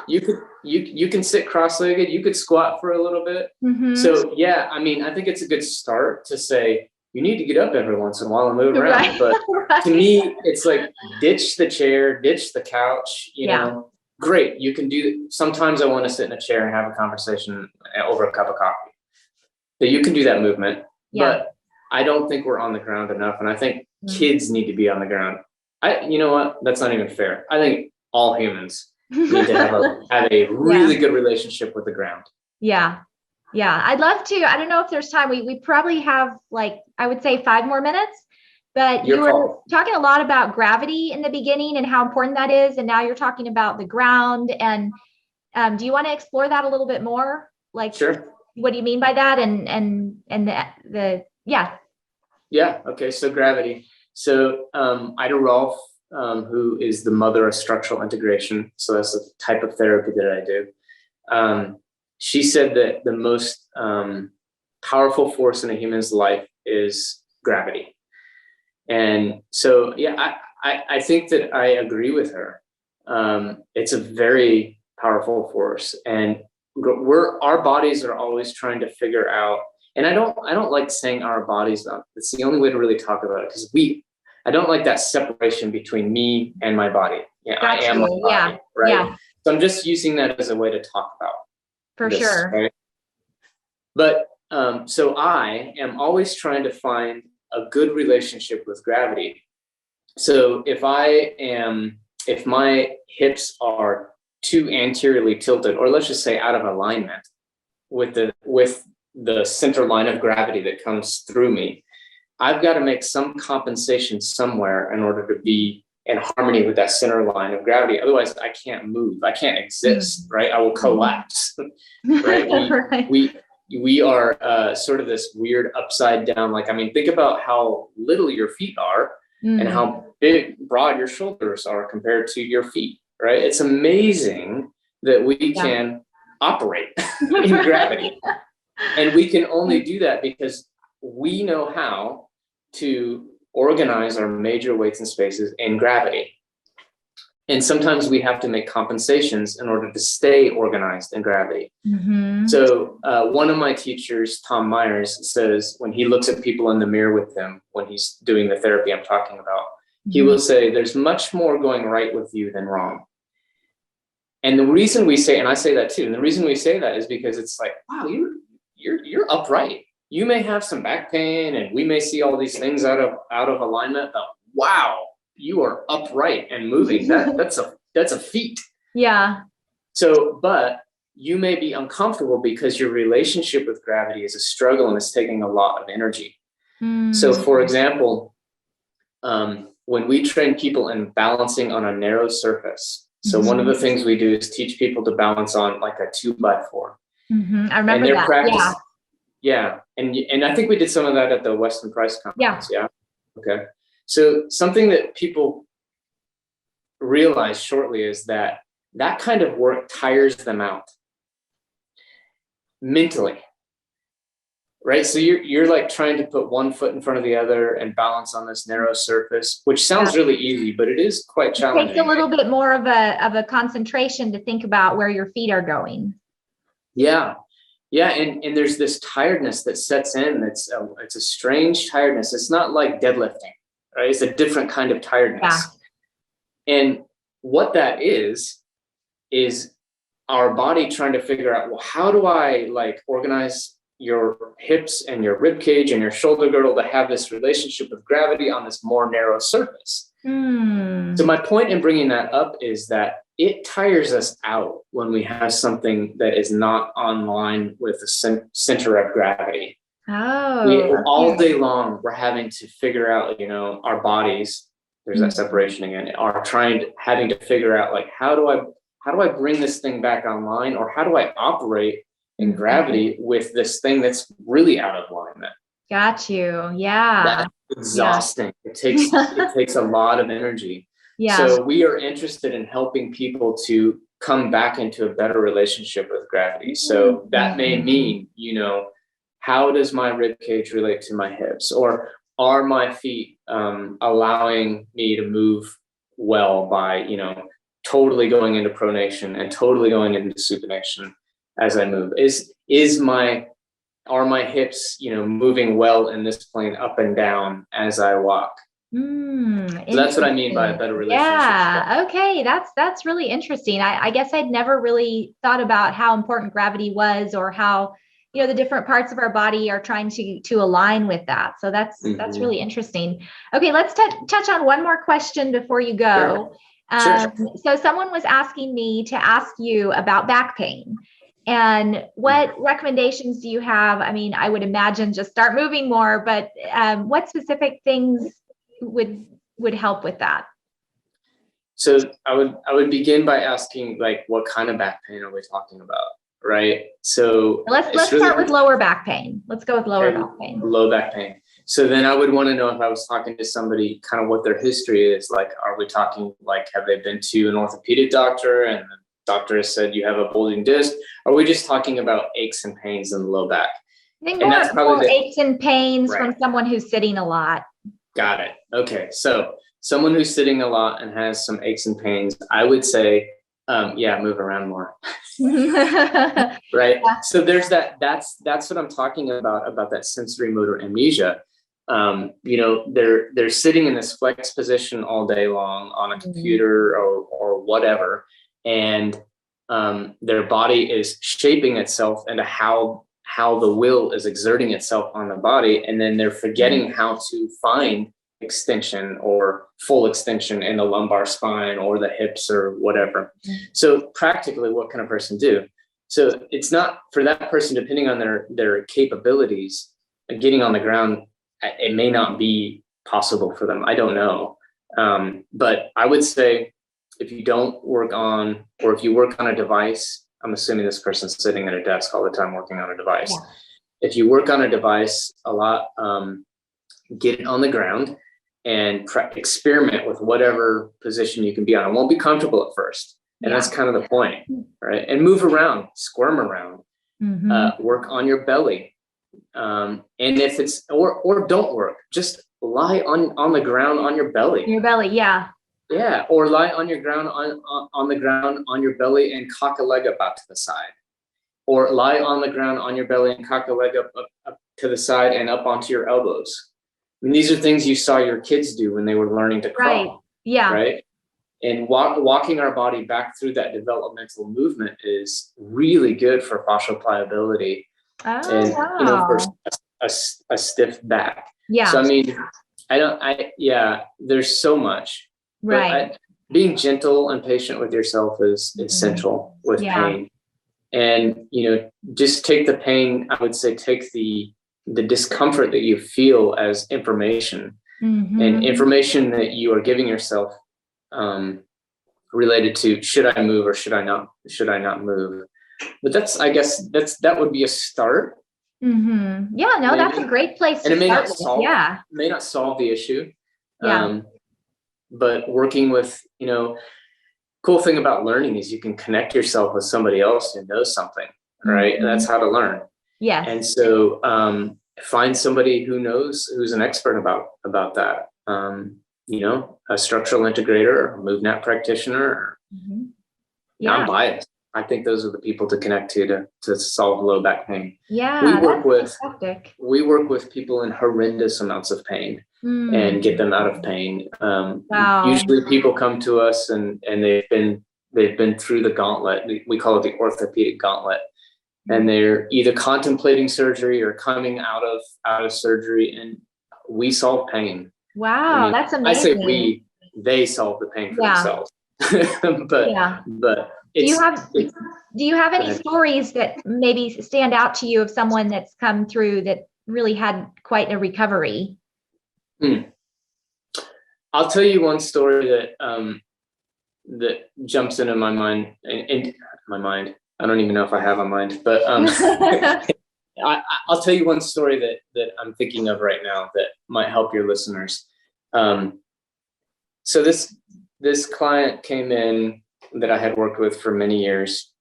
[SPEAKER 2] You can sit cross-legged. You could squat for a little bit. So yeah, I mean, I think it's a good start to say you need to get up every once in a while and move around. But to me, it's like ditch the chair, ditch the couch. You know, great. You can do. Sometimes I want to sit in a chair and have a conversation over a cup of coffee. So you can do that movement. But I don't think we're on the ground enough, and I think kids need to be on the ground. You know what? That's not even fair. I think all humans need to have a really good relationship with the ground. Yeah. I'd love to. I don't know if there's time. We probably have, like, I would say 5 more minutes, but you were talking a lot about gravity in the beginning and how important that is. And now you're talking about the ground. And do you want to explore that a little bit more? Like, sure. What do you mean by that? And Yeah. Okay. So gravity. So Ida Rolf, who is the mother of structural integration. So that's the type of therapy that I do. She said that the most powerful force in a human's life is gravity. And so, yeah, I think that I agree with her. It's a very powerful force, and our bodies are always trying to figure out. And I don't like saying our bodies. It's the only way to really talk about it, because I don't like that separation between me and my body. Yeah, I am my body, right?
[SPEAKER 1] Yeah.
[SPEAKER 2] So I'm just using that as a way to talk about
[SPEAKER 1] For
[SPEAKER 2] this,
[SPEAKER 1] sure.
[SPEAKER 2] right? But so I am always trying to find a good relationship with gravity. So if my hips are too anteriorly tilted, or let's just say out of alignment with the center line of gravity that comes through me, I've got to make some compensation somewhere in order to be in harmony with that center line of gravity. Otherwise, I can't move. I can't exist, right? I will collapse, right? We are sort of this weird upside down. Like, I mean, think about how little your feet are and how broad your shoulders are compared to your feet, right? It's amazing that we can operate in gravity. And we can only do that because we know how to organize our major weights and spaces in gravity. And sometimes we have to make compensations in order to stay organized in gravity. So one of my teachers, Tom Myers, says when he looks at people in the mirror with them, when he's doing the therapy I'm talking about, he will say, there's much more going right with you than wrong. And the reason we say, and I say that too, and the reason we say that is because it's like, wow, you're upright. You may have some back pain, and we may see all these things out of alignment, but wow, you are upright and moving. That's a feat. Yeah. So, but you may be uncomfortable because your relationship with gravity is a struggle and it's taking a lot of energy. So, for example, when we train people in balancing on a narrow surface, so one of the things we do is teach people to balance on like a 2x4. I remember that. Practice, yeah. And I think we did some of that at the Weston Price conference. Yeah. Okay. So something that people realize shortly is that kind of work tires them out mentally, right? So you're like trying to put one foot in front of the other and balance on this narrow surface, which sounds really easy, but it is quite challenging. It takes a little bit more of a concentration to think about where your feet are going. Yeah. Yeah. And there's this tiredness that sets in. It's a strange tiredness. It's not like deadlifting, right? It's a different kind of tiredness. Yeah. And what that is our body trying to figure out, well, how do I like organize your hips and your rib cage and your shoulder girdle to have this relationship with gravity on this more narrow surface? So my point in bringing that up is that it tires us out when we have something that is not online with the center of gravity. All day long, we're having to figure out, our bodies, there's that separation again, are having to figure out, like, how do I bring this thing back online, or how do I operate in gravity with this thing that's really out of alignment? Got you. Yeah. That's exhausting. Yeah. It takes a lot of energy. Yeah. So we are interested in helping people to come back into a better relationship with gravity. So that may mean, how does my rib cage relate to my hips? Or are my feet allowing me to move well by, totally going into pronation and totally going into supination as I move? Are my hips, moving well in this plane up and down as I walk? So that's what I mean by a better relationship. Yeah. Okay. That's really interesting. I guess I'd never really thought about how important gravity was, or how, the different parts of our body are trying to align with that. So that's really interesting. Okay. Let's touch on one more question before you go. Sure. So someone was asking me to ask you about back pain. And what recommendations do you have? I mean, I would imagine just start moving more, but what specific things would help with that? So I would begin by asking, like, what kind of back pain are we talking about, right? So let's start with lower back pain. Let's go with lower back pain. Low back pain. So then I would want to know, if I was talking to somebody, kind of what their history is. Like, are we talking, like, have they been to an orthopedic doctor and the doctor has said you have a bulging disc? Are we just talking about aches and pains in the low back?
[SPEAKER 1] I think
[SPEAKER 2] And that's probably
[SPEAKER 1] more aches and pains
[SPEAKER 2] Right.
[SPEAKER 1] from someone who's sitting a lot.
[SPEAKER 2] Got it. Okay. So someone who's sitting a lot and has some aches and pains, I would say, move around more. Right.
[SPEAKER 1] Yeah.
[SPEAKER 2] So there's that. That's what I'm talking about that sensory motor amnesia. They're sitting in this flex position all day long on a computer or whatever, and their body is shaping itself into how the will is exerting itself on the body, and then they're forgetting how to find extension or full extension in the lumbar spine or the hips or whatever. So practically, what can a person do? So it's not for that person, depending on their capabilities, getting on the ground, it may not be possible for them. I don't know. But I would say if you don't work on, or if you work on a device, I'm assuming this person's sitting at a desk all the time working on a device. Yeah. If you work on a device a lot, get it on the ground and experiment with whatever position you can be on. It won't be comfortable at first. And that's kind of the point, right? And move around, squirm around, work on your belly. And if it's, or don't work, just lie on the ground on your belly.
[SPEAKER 1] Your belly, yeah.
[SPEAKER 2] Yeah, or lie on your ground on the ground on your belly and cock a leg up out to the side. Or lie on the ground on your belly and cock a leg up to the side and up onto your elbows. I mean, these are things you saw your kids do when they were learning to crawl.
[SPEAKER 1] Right. Yeah.
[SPEAKER 2] Right. And walking our body back through that developmental movement is really good for fascial pliability and for a stiff back.
[SPEAKER 1] Yeah.
[SPEAKER 2] So I mean, there's so much.
[SPEAKER 1] Right.
[SPEAKER 2] Being gentle and patient with yourself is essential with pain. And just take the pain. I would say take the discomfort that you feel as information, and information that you are giving yourself related to should I move or should I not move. But that would be a start.
[SPEAKER 1] Yeah, no, maybe. That's a great place to start with. Yeah.
[SPEAKER 2] It may not solve the issue.
[SPEAKER 1] Yeah.
[SPEAKER 2] But working with, cool thing about learning is you can connect yourself with somebody else who knows something, right? And that's how to learn.
[SPEAKER 1] Yes.
[SPEAKER 2] And so find somebody who's an expert about that. A structural integrator, a MovNat practitioner. Non-biased. I think those are the people to connect to solve low back pain.
[SPEAKER 1] Yeah.
[SPEAKER 2] We work with people in horrendous amounts of pain and get them out of pain. Usually people come to us and they've been through the gauntlet. We call it the orthopedic gauntlet. And they're either contemplating surgery or coming out of surgery, and we solve pain.
[SPEAKER 1] Wow, that's amazing.
[SPEAKER 2] I say they solve the pain for themselves. But do you have any stories that maybe stand out to you of someone that's come through that really had quite a recovery? I'll tell you one story that jumps into my mind. In my mind, I don't even know if I have a mind, but I'll tell you one story that I'm thinking of right now that might help your listeners. So this client came in that I had worked with for many years.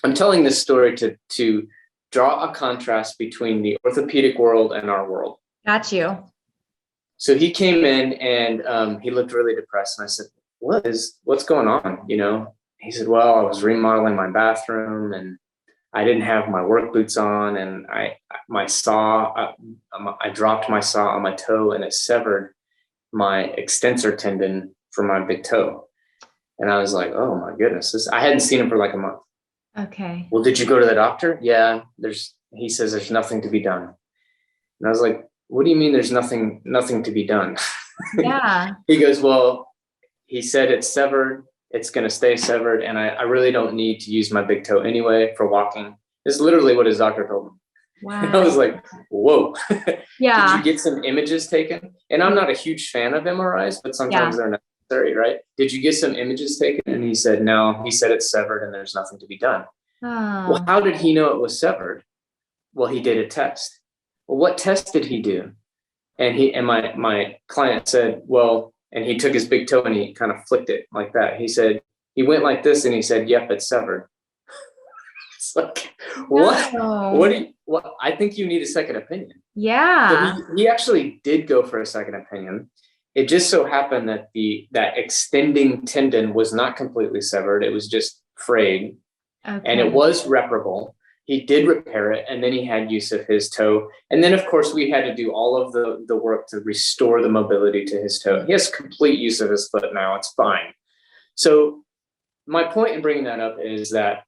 [SPEAKER 2] I'm telling this story to draw a contrast between the orthopedic world and our world.
[SPEAKER 1] Got you.
[SPEAKER 2] So he came in and he looked really depressed, and I said, what's going on? He said, well, I was remodeling my bathroom and I didn't have my work boots on, and I dropped my saw on my toe and it severed my extensor tendon from my big toe. And I was like, oh my goodness, I hadn't seen him for like a month.
[SPEAKER 1] Okay.
[SPEAKER 2] Well, did you go to the doctor? Yeah, he says there's nothing to be done. And I was like, what do you mean there's nothing to be done?
[SPEAKER 1] Yeah.
[SPEAKER 2] He goes, well, he said it's severed. It's going to stay severed. And I really don't need to use my big toe anyway for walking. This is literally what his doctor told him.
[SPEAKER 1] Wow.
[SPEAKER 2] And I was like, whoa.
[SPEAKER 1] Yeah.
[SPEAKER 2] Did you get some images taken? And I'm not a huge fan of MRIs, but sometimes they're necessary, right? Did you get some images taken? And he said, no. He said it's severed and there's nothing to be done.
[SPEAKER 1] Oh.
[SPEAKER 2] Well, how did he know it was severed? Well, he did a test. Well, what test did he do? And my client said, well, and he took his big toe and he kind of flicked it like that. He said, he went like this and he said, yep, it's severed. It's like, what?
[SPEAKER 1] No.
[SPEAKER 2] What? I think you need a second opinion.
[SPEAKER 1] Yeah.
[SPEAKER 2] So he actually did go for a second opinion. It just so happened that that extending tendon was not completely severed. It was just frayed, and
[SPEAKER 1] Okay.
[SPEAKER 2] it was reparable. He did repair it, and then he had use of his toe. And then, of course, we had to do all of the work to restore the mobility to his toe. He has complete use of his foot now. It's fine. So my point in bringing that up is that,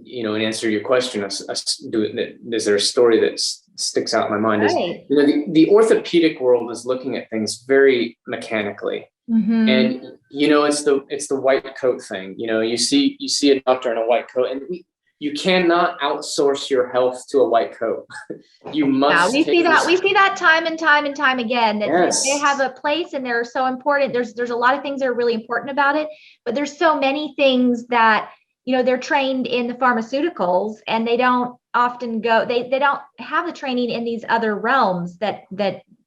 [SPEAKER 2] in answer to your question, is there a story that sticks out in my mind?
[SPEAKER 1] Right.
[SPEAKER 2] Is the orthopedic world is looking at things very mechanically,
[SPEAKER 1] Mm-hmm.
[SPEAKER 2] and it's the white coat thing. You see a doctor in a white coat, and you cannot outsource your health to a white coat. You must.
[SPEAKER 1] Yeah, we see that time and time and time again, that
[SPEAKER 2] Yes.
[SPEAKER 1] they have a place and they're so important. There's a lot of things that are really important about it, but there's so many things that, they're trained in the pharmaceuticals, and they don't often go, they don't have the training in these other realms that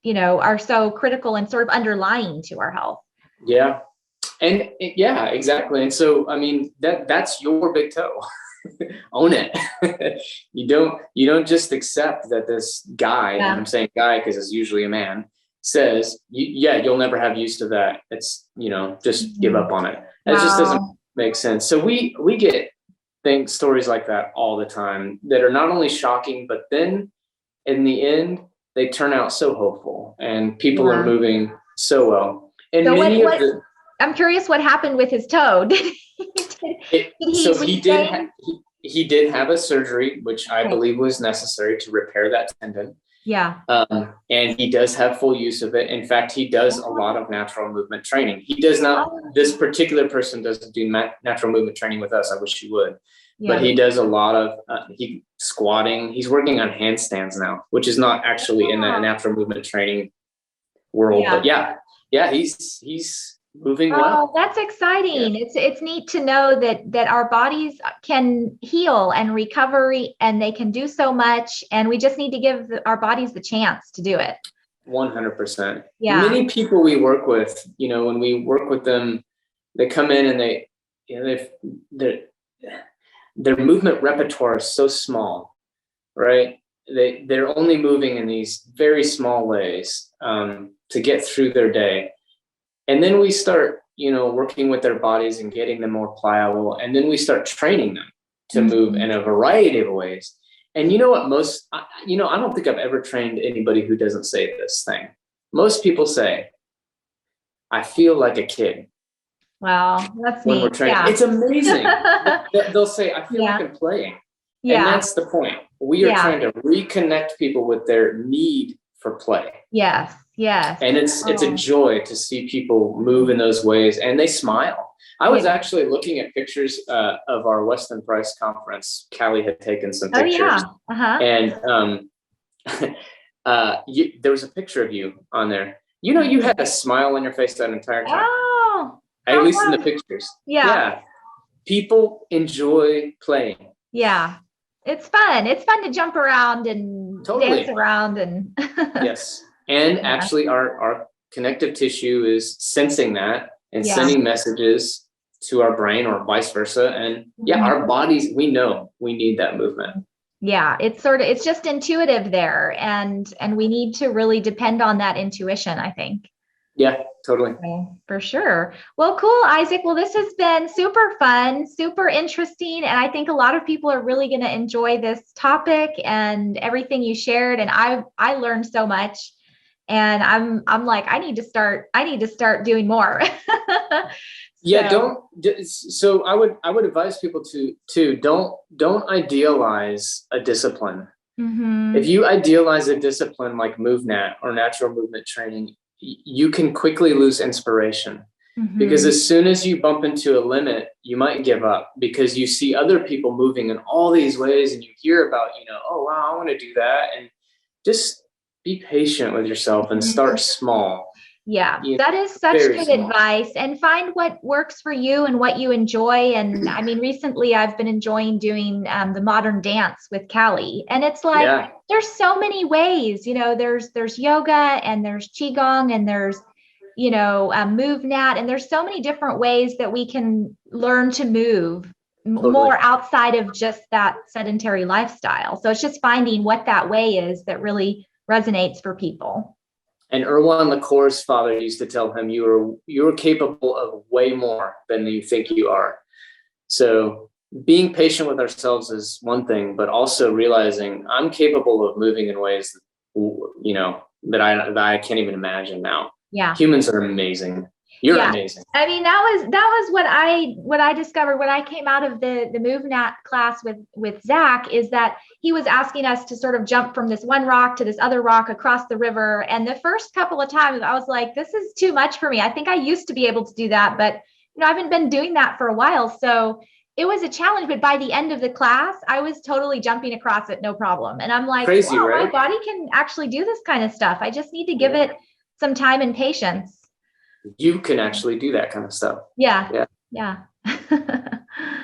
[SPEAKER 1] are so critical and sort of underlying to our health.
[SPEAKER 2] Yeah. And yeah, exactly. And so, I mean, that's your big toe. Own it. You don't just accept that this guy, and I'm saying guy because it's usually a man, says, you'll never have use of that. It's, just give up on it. It just doesn't make sense. So we get stories like that all the time that are not only shocking, but then in the end, they turn out so hopeful, and people are moving so well. And so
[SPEAKER 1] I'm curious what happened with his toe.
[SPEAKER 2] He did have a surgery, which I believe was necessary to repair that tendon.
[SPEAKER 1] Yeah.
[SPEAKER 2] And he does have full use of it. In fact, he does a lot of natural movement training. He does not, this particular person doesn't do natural movement training with us. I wish he would. Yeah. But he does a lot of squatting. He's working on handstands now, which is not actually in the natural movement training world. Yeah. But yeah, he's moving well.
[SPEAKER 1] Oh, that's exciting. Yeah. It's neat to know that our bodies can heal and recover, and they can do so much, and we just need to give our bodies the chance to do it.
[SPEAKER 2] 100%.
[SPEAKER 1] Yeah.
[SPEAKER 2] Many people we work with, when we work with them, they come in and their movement repertoire is so small, right? They're only moving in these very small ways to get through their day. And then we start, working with their bodies and getting them more pliable. And then we start training them to move in a variety of ways. And you know what? I don't think I've ever trained anybody who doesn't say this thing. Most people say, I feel like a kid.
[SPEAKER 1] Wow, that's
[SPEAKER 2] when
[SPEAKER 1] neat.
[SPEAKER 2] We're training. Yeah. It's amazing. They'll say, I feel like I'm playing. Yeah. And that's the point. We are trying to reconnect people with their need for play.
[SPEAKER 1] Yes. Yes.
[SPEAKER 2] And it's a joy to see people move in those ways, and they smile. I was actually looking at pictures of our Weston Price conference. Callie had taken some pictures.
[SPEAKER 1] Oh, yeah.
[SPEAKER 2] And there was a picture of you on there. You had a smile on your face that entire time.
[SPEAKER 1] Oh.
[SPEAKER 2] At least in the pictures. Yeah. People enjoy playing.
[SPEAKER 1] Yeah. It's fun. It's fun to jump around and dance around and
[SPEAKER 2] yes. And actually our connective tissue is sensing that and sending messages to our brain or vice versa. And our bodies, we know we need that movement.
[SPEAKER 1] Yeah, it's just intuitive there. And we need to really depend on that intuition, I think.
[SPEAKER 2] Yeah, totally.
[SPEAKER 1] For sure. Well, cool, Isaac. Well, this has been super fun, super interesting. And I think a lot of people are really going to enjoy this topic and everything you shared. And I learned so much. And I'm like, I need to start doing more.
[SPEAKER 2] So I would advise people to don't idealize a discipline. Mm-hmm. If you idealize a discipline like MovNat or natural movement training, you can quickly lose inspiration. Mm-hmm. Because as soon as you bump into a limit, you might give up because you see other people moving in all these ways, and you hear about, oh wow, I want to do that. And just be patient with yourself and start small.
[SPEAKER 1] Yeah, that is such good advice. And find what works for you and what you enjoy. And I mean, recently I've been enjoying doing the modern dance with Callie. And it's like, there's so many ways, there's yoga and there's Qigong and there's, MovNat. And there's so many different ways that we can learn to move more outside of just that sedentary lifestyle. So it's just finding what that way is that really resonates for people.
[SPEAKER 2] And Erwan LaCour's father used to tell him, you're capable of way more than you think you are. So being patient with ourselves is one thing, but also realizing I'm capable of moving in ways, that I can't even imagine now.
[SPEAKER 1] Yeah.
[SPEAKER 2] Humans are amazing. You're amazing.
[SPEAKER 1] I mean, that was what I discovered when I came out of the MoveNat class with Zach, is that he was asking us to sort of jump from this one rock to this other rock across the river. And the first couple of times I was like, this is too much for me. I think I used to be able to do that, but I haven't been doing that for a while. So it was a challenge, but by the end of the class, I was totally jumping across it, no problem. And I'm like,
[SPEAKER 2] crazy,
[SPEAKER 1] wow,
[SPEAKER 2] right?
[SPEAKER 1] my body can actually do this kind of stuff. I just need to give it some time and patience.
[SPEAKER 2] You can actually do that kind of stuff.
[SPEAKER 1] Yeah.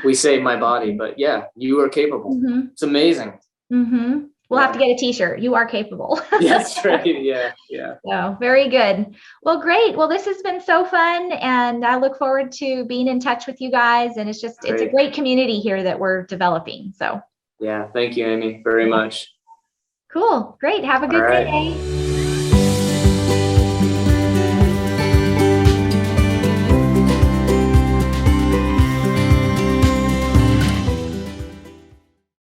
[SPEAKER 2] We say my body, but you are capable.
[SPEAKER 1] Mm-hmm.
[SPEAKER 2] It's amazing.
[SPEAKER 1] Mm-hmm. We'll have to get a t-shirt. You are capable.
[SPEAKER 2] That's right. Yeah.
[SPEAKER 1] So very good. Well, great. Well, this has been so fun, and I look forward to being in touch with you guys. And it's a great community here that we're developing. So
[SPEAKER 2] thank you, Amy, very much.
[SPEAKER 1] Cool. Great. Have a good day.